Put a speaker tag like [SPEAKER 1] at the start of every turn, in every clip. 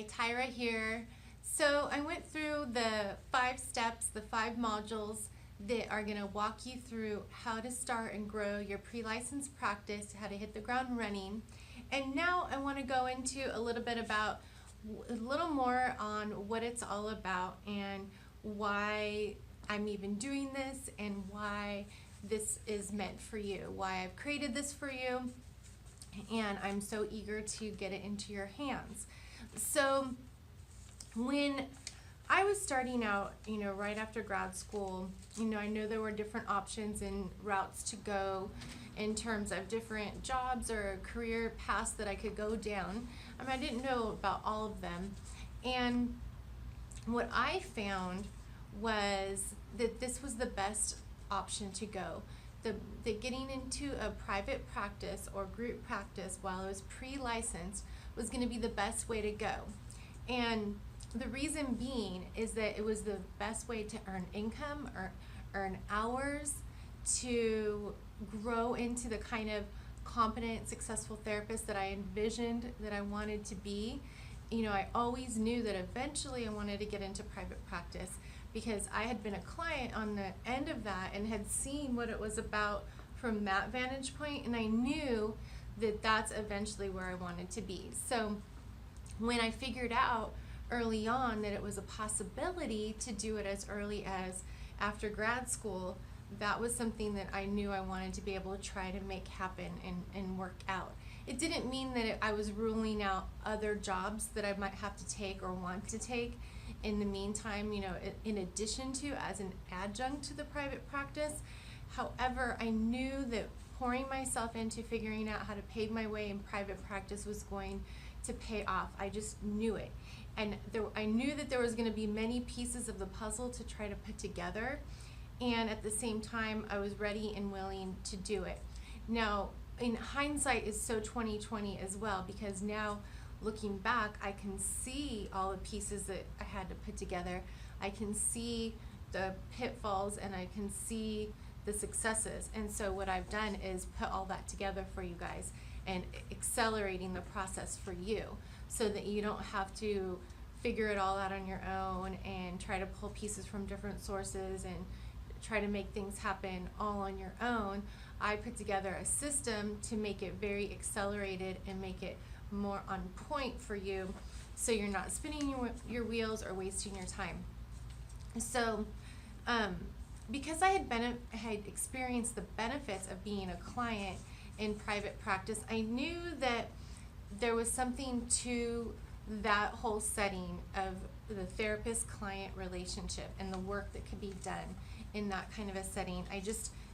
[SPEAKER 1] Hi, Tyra here. So I went through the 5 steps, the 5 modules that are going to walk you through how to start and grow your pre-license practice, how to hit the ground running. And now I want to go into a little bit about a little more on what it's all about and why I'm even doing this and why this is meant for you, why I've created this for you, and I'm so eager to get it into your hands. So when I was starting out, right after grad school, I know there were different options and routes to go in terms of different jobs or career paths that I could go down. I didn't know about all of them. And what I found was that this was the best option to go. The getting into a private practice or group practice while I was pre-licensed was going to be the best way to go. And the reason being is that it was the best way to earn income or earn hours to grow into the kind of competent, successful therapist that I envisioned that I wanted to be. I always knew that eventually I wanted to get into private practice because I had been a client on the end of that and had seen what it was about from that vantage point, and I knew that that's eventually where I wanted to be. So when I figured out early on that it was a possibility to do it as early as after grad school, that was something that I knew I wanted to be able to try to make happen and work out. It didn't mean that I was ruling out other jobs that I might have to take or want to take in the meantime, in addition to as an adjunct to the private practice. However, I knew that pouring myself into figuring out how to pave my way in private practice was going to pay off. I just knew it. And I knew that there was going to be many pieces of the puzzle to try to put together. And at the same time, I was ready and willing to do it. Now, in hindsight is so 2020 as well, because now looking back, I can see all the pieces that I had to put together. I can see the pitfalls and I can see the successes. And so what I've done is put all that together for you guys and accelerating the process for you so that you don't have to figure it all out on your own and try to pull pieces from different sources and try to make things happen all on your own. I put together a system to make it very accelerated and make it more on point for you so you're not spinning your wheels or wasting your time. So because I had experienced the benefits of being a client in private practice, I knew that there was something to that whole setting of the therapist-client relationship and the work that could be done in that kind of a setting.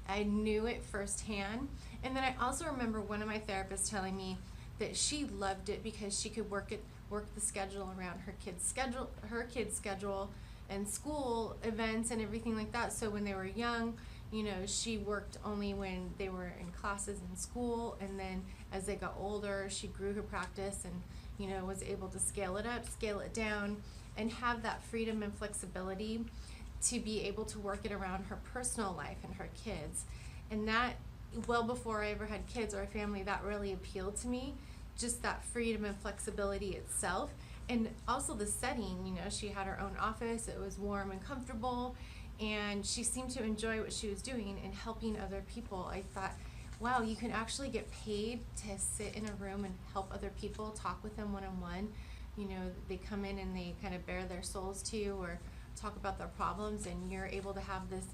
[SPEAKER 1] I knew it firsthand. And then I also remember one of my therapists telling me that she loved it because she could work the schedule around her kids' schedule and school events and everything like that. So when they were young, she worked only when they were in classes in school, and then as they got older, she grew her practice and was able to scale it up, scale it down, and have that freedom and flexibility to be able to work it around her personal life and her kids. And that, well before I ever had kids or a family, that really appealed to me, just that freedom and flexibility itself. And also the setting, she had her own office, it was warm and comfortable, and she seemed to enjoy what she was doing and helping other people. I thought, wow, you can actually get paid to sit in a room and help other people, talk with them one-on-one. They come in and they kind of bare their souls to you or talk about their problems, and you're able to have this,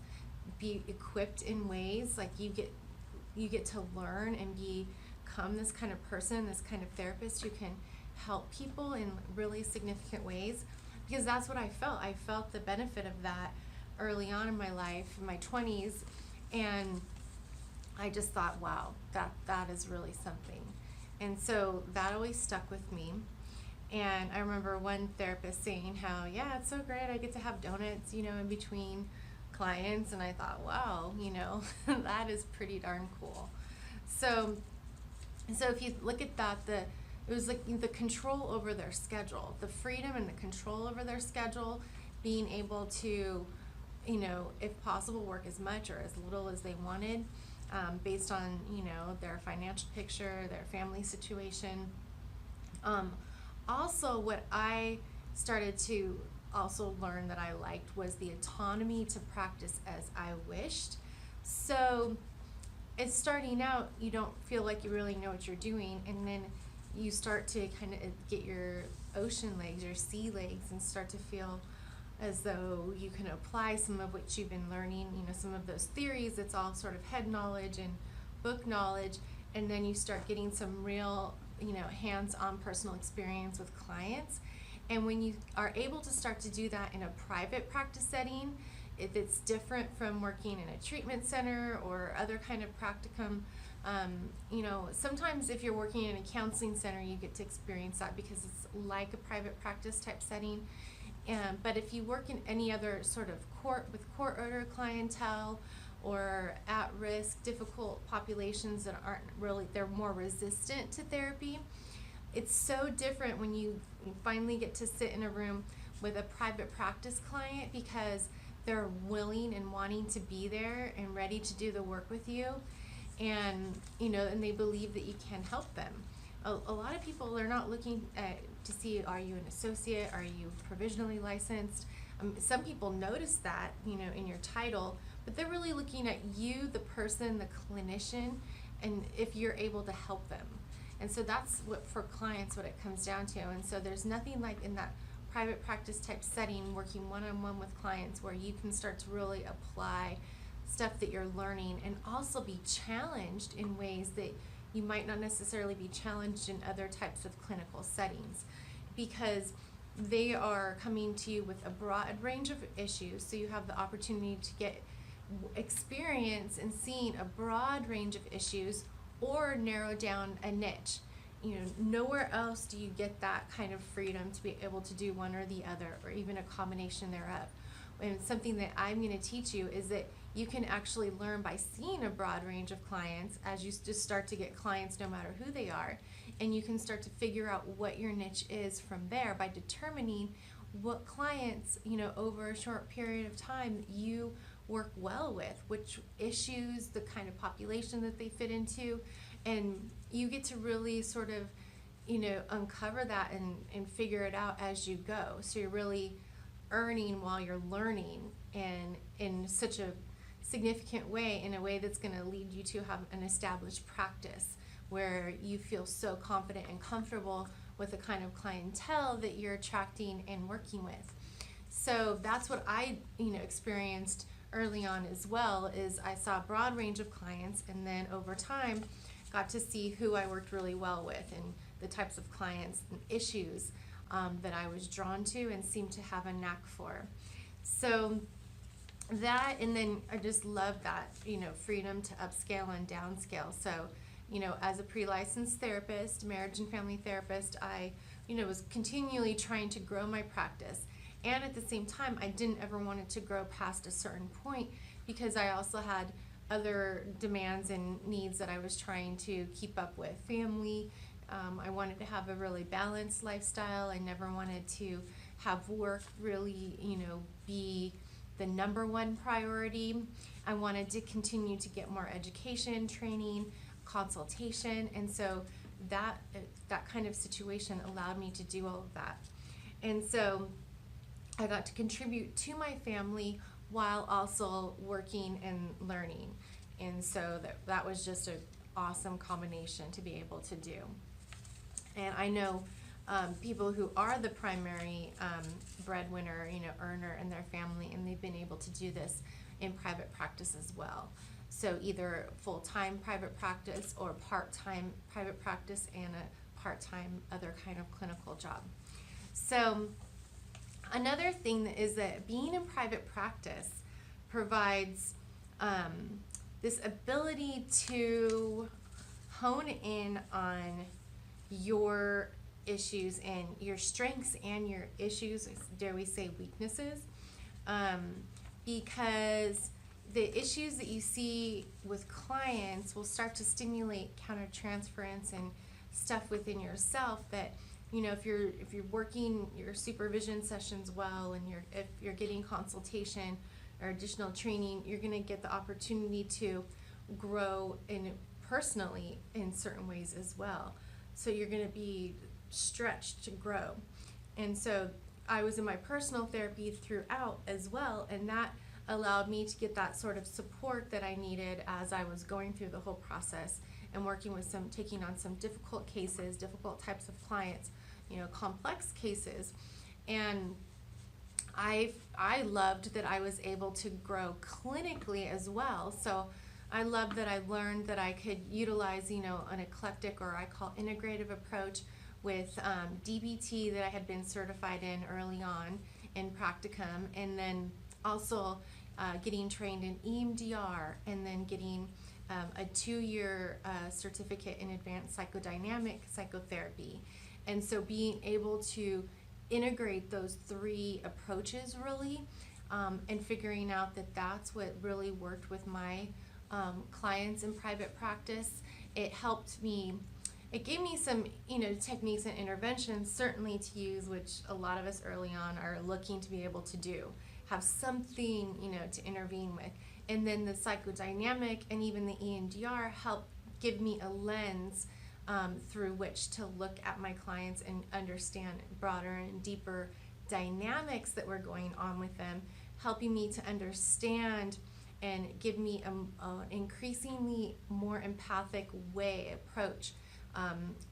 [SPEAKER 1] be equipped in ways like you get to learn and become this kind of person, this kind of therapist who can help people in really significant ways, because that's what I felt. I felt the benefit of that early on in my life, in my 20s, and I just thought, wow, that is really something. And so that always stuck with me. And I remember one therapist saying how, yeah, it's so great, I get to have donuts, in between clients, and I thought, wow, that is pretty darn cool. So if you look at that, it was like the control over their schedule, the freedom and the control over their schedule, being able to, if possible, work as much or as little as they wanted, based on, their financial picture, their family situation. Also, what I started to also learn that I liked was the autonomy to practice as I wished. So it's starting out, you don't feel like you really know what you're doing, and then you start to kind of get your ocean legs, your sea legs, and start to feel as though you can apply some of what you've been learning, some of those theories. It's all sort of head knowledge and book knowledge, and then you start getting some real, hands-on personal experience with clients. And when you are able to start to do that in a private practice setting, if it's different from working in a treatment center or other kind of practicum, sometimes if you're working in a counseling center, you get to experience that because it's like a private practice type setting. But if you work in any other sort of court order clientele or at-risk, difficult populations that aren't really, they're more resistant to therapy, it's so different when you finally get to sit in a room with a private practice client because they're willing and wanting to be there and ready to do the work with you, and and they believe that you can help them. A lot of people are not looking to see, are you an associate, are you provisionally licensed. Some people notice that in your title, but they're really looking at you, the person, the clinician, and if you're able to help them. And so that's what, for clients, what it comes down to. And so there's nothing like in that private practice type setting, working one-on-one with clients, where you can start to really apply stuff that you're learning and also be challenged in ways that you might not necessarily be challenged in other types of clinical settings, because they are coming to you with a broad range of issues. So you have the opportunity to get experience in seeing a broad range of issues or narrow down a niche. Nowhere else do you get that kind of freedom to be able to do one or the other, or even a combination thereof. And something that I'm going to teach you is that you can actually learn by seeing a broad range of clients as you just start to get clients no matter who they are. And you can start to figure out what your niche is from there by determining what clients, over a short period of time you work well with, which issues, the kind of population that they fit into, and you get to really sort of, uncover that and figure it out as you go. So you're really earning while you're learning, and in such a significant way, in a way that's going to lead you to have an established practice where you feel so confident and comfortable with the kind of clientele that you're attracting and working with. So that's what I, experienced early on as well, is I saw a broad range of clients, and then over time got to see who I worked really well with and the types of clients and issues that I was drawn to and seemed to have a knack for. So that, and then I just love that, freedom to upscale and downscale. So, as a pre-licensed therapist, marriage and family therapist, I, was continually trying to grow my practice. And at the same time, I didn't ever want it to grow past a certain point because I also had other demands and needs that I was trying to keep up with. Family, I wanted to have a really balanced lifestyle. I never wanted to have work really, be the number one priority. I wanted to continue to get more education, training, consultation, and so that kind of situation allowed me to do all of that. And so I got to contribute to my family while also working and learning. And so that was just an awesome combination to be able to do. And I know people who are the primary breadwinner, earner in their family, and they've been able to do this in private practice as well. So either full-time private practice or part-time private practice and a part-time other kind of clinical job. So another thing is that being in private practice provides this ability to hone in on your issues and your strengths and your issues, dare we say weaknesses, because the issues that you see with clients will start to stimulate countertransference and stuff within yourself that, if you're working your supervision sessions well, and if you're getting consultation or additional training, you're going to get the opportunity to grow personally in certain ways as well. So you're going to be stretch to grow. And so I was in my personal therapy throughout as well, and that allowed me to get that sort of support that I needed as I was going through the whole process and working with taking on some difficult cases, difficult types of clients, complex cases. And I loved that I was able to grow clinically as well. So I loved that I learned that I could utilize, an eclectic, or I call integrative approach with DBT that I had been certified in early on in practicum, and then also getting trained in EMDR, and then getting a 2-year certificate in advanced psychodynamic psychotherapy. And so being able to integrate those 3 approaches really, and figuring out that that's what really worked with my clients in private practice. It gave me some, techniques and interventions certainly to use, which a lot of us early on are looking to be able to do, have something, to intervene with. And then the psychodynamic and even the EMDR help give me a lens through which to look at my clients and understand broader and deeper dynamics that were going on with them, helping me to understand and give me an increasingly more empathic approach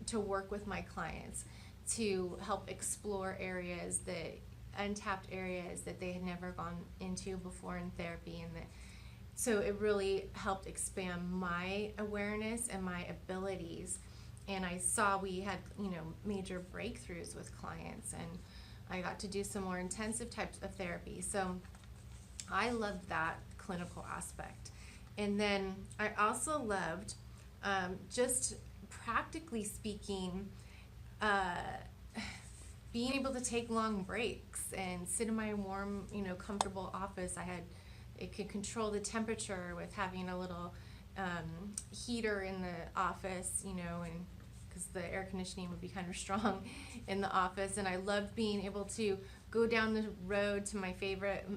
[SPEAKER 1] to work with my clients, to help explore untapped areas that they had never gone into before in therapy. So it really helped expand my awareness and my abilities. And I saw we had, major breakthroughs with clients, and I got to do some more intensive types of therapy. So I loved that clinical aspect. And then I also loved, just practically speaking, being able to take long breaks and sit in my warm, comfortable office. It could control the temperature with having a little heater in the office, and because the air conditioning would be kind of strong in the office. And I loved being able to go down the road to my favorite,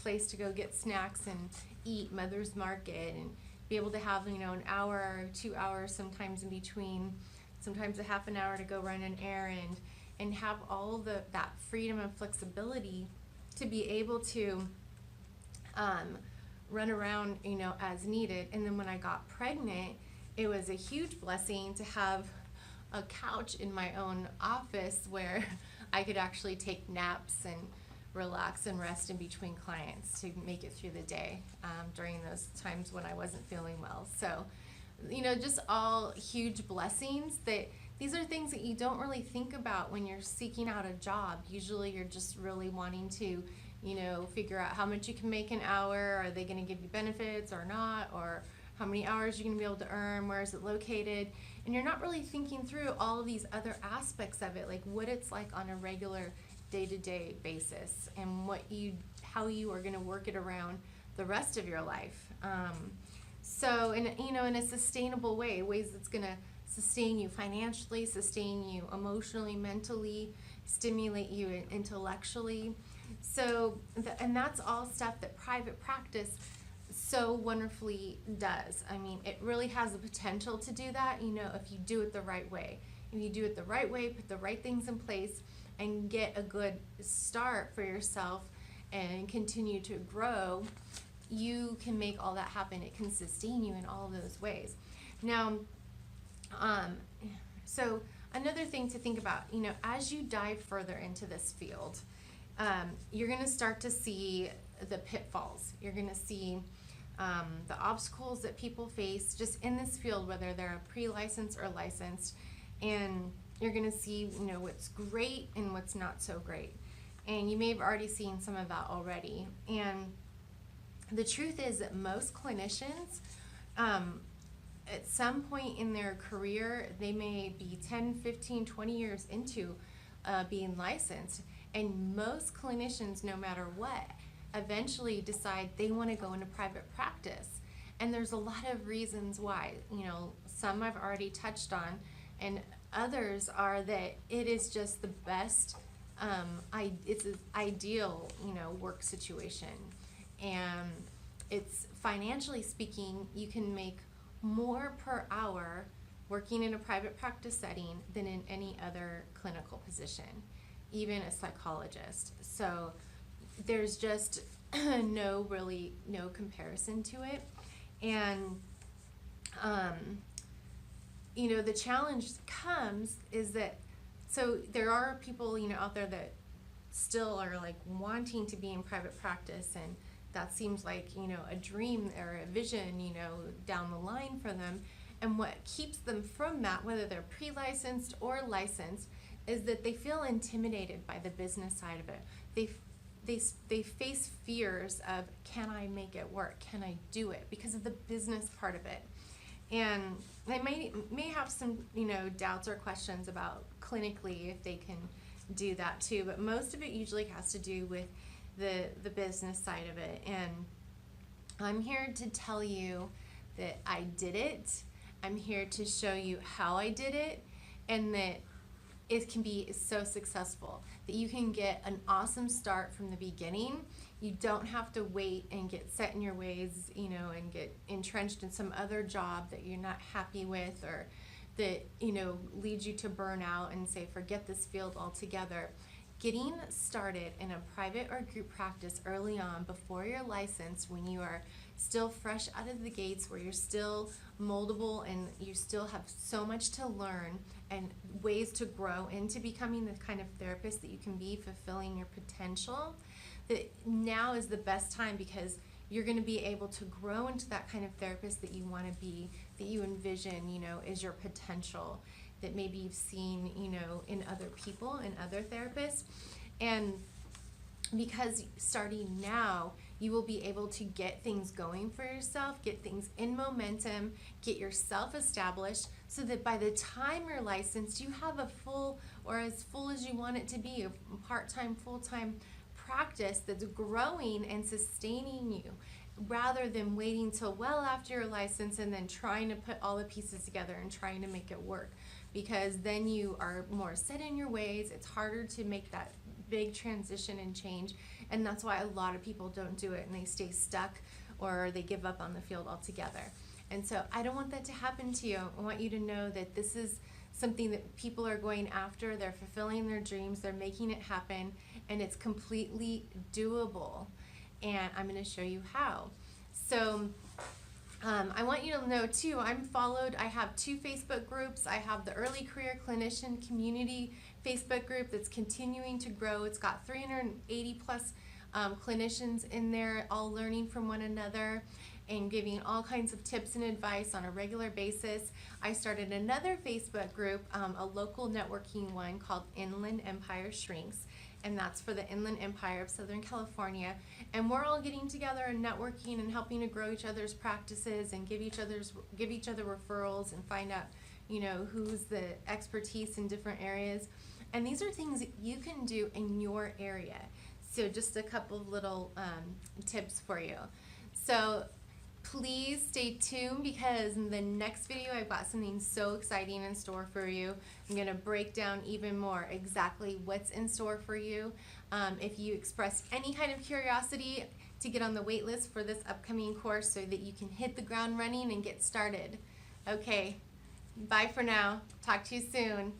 [SPEAKER 1] place to go get snacks and eat, Mother's Market, and be able to have, an hour or 2 hours sometimes in between, sometimes a half an hour to go run an errand, and have all that freedom and flexibility to be able to run around, as needed. And then when I got pregnant, it was a huge blessing to have a couch in my own office where I could actually take naps and relax and rest in between clients to make it through the day during those times when I wasn't feeling well. So, just all huge blessings. These are things that you don't really think about when you're seeking out a job. Usually you're just really wanting to, figure out how much you can make an hour. Are they going to give you benefits or not? Or how many hours you're going to be able to earn? Where is it located? And you're not really thinking through all of these other aspects of it, like what it's like on a regular day-to-day basis, and how you are going to work it around the rest of your life. So in a sustainable way, ways that's going to sustain you financially, sustain you emotionally, mentally, stimulate you intellectually. So, and that's all stuff that private practice so wonderfully does. I mean, it really has the potential to do that, if you do it the right way. If you do it the right way, put the right things in place, and get a good start for yourself and continue to grow, you can make all that happen. It can sustain you in all of those ways. Now, so another thing to think about, as you dive further into this field, you're going to start to see the pitfalls. You're going to see the obstacles that people face just in this field, whether they're pre-licensed or licensed, and you're going to see, what's great and what's not so great. And you may have already seen some of that already. And the truth is that most clinicians, at some point in their career, they may be 10, 15, 20 years into being licensed. And most clinicians, no matter what, eventually decide they want to go into private practice. And there's a lot of reasons why. Some I've already touched on, and others are that it is just the best, it's an ideal, work situation. And it's financially speaking, you can make more per hour working in a private practice setting than in any other clinical position, even a psychologist. So there's just no comparison to it. And the challenge comes is that, so there are people, out there that still are like wanting to be in private practice, and that seems like, a dream or a vision, down the line for them. And what keeps them from that, whether they're pre-licensed or licensed, is that they feel intimidated by the business side of it. They face fears of, can I make it work? Can I do it? Because of the business part of it. And they may have some, doubts or questions about clinically if they can do that too. But most of it usually has to do with the business side of it. And I'm here to tell you that I did it. I'm here to show you how I did it, and that it can be so successful, that you can get an awesome start from the beginning. You don't have to wait and get set in your ways, and get entrenched in some other job that you're not happy with, or that, leads you to burn out and say, forget this field altogether. Getting started in a private or group practice early on, before you're licensed, when you are still fresh out of the gates, where you're still moldable and you still have so much to learn and ways to grow into becoming the kind of therapist that you can be, fulfilling your potential, that now is the best time, because you're going to be able to grow into that kind of therapist that you want to be, that you envision, is your potential, that maybe you've seen, in other people and other therapists. And because starting now, you will be able to get things going for yourself, get things in momentum, get yourself established, so that by the time you're licensed, you have a full, or as full as you want it to be, a part-time, full-time practice that's growing and sustaining you, rather than waiting till well after your license and then trying to put all the pieces together and trying to make it work. Because then you are more set in your ways. It's harder to make that big transition and change, and that's why a lot of people don't do it, and they stay stuck, or they give up on the field altogether. And so I don't want that to happen to you. I want you to know that this is something that people are going after. They're fulfilling their dreams, they're making it happen, and it's completely doable. And I'm going to show you how. So I want you to know too, I have 2 Facebook groups. I have the Early Career Clinician Community Facebook group that's continuing to grow. It's got 380 plus clinicians in there, all learning from one another and giving all kinds of tips and advice on a regular basis. I started another Facebook group, a local networking one called Inland Empire Shrinks, and that's for the Inland Empire of Southern California. And we're all getting together and networking and helping to grow each other's practices and give each other referrals and find out, who's the expertise in different areas. And these are things that you can do in your area. So just a couple of little tips for you. So please stay tuned, because in the next video I've got something so exciting in store for you. I'm going to break down even more exactly what's in store for you. If you express any kind of curiosity, to get on the wait list for this upcoming course so that you can hit the ground running and get started. Okay, bye for now. Talk to you soon.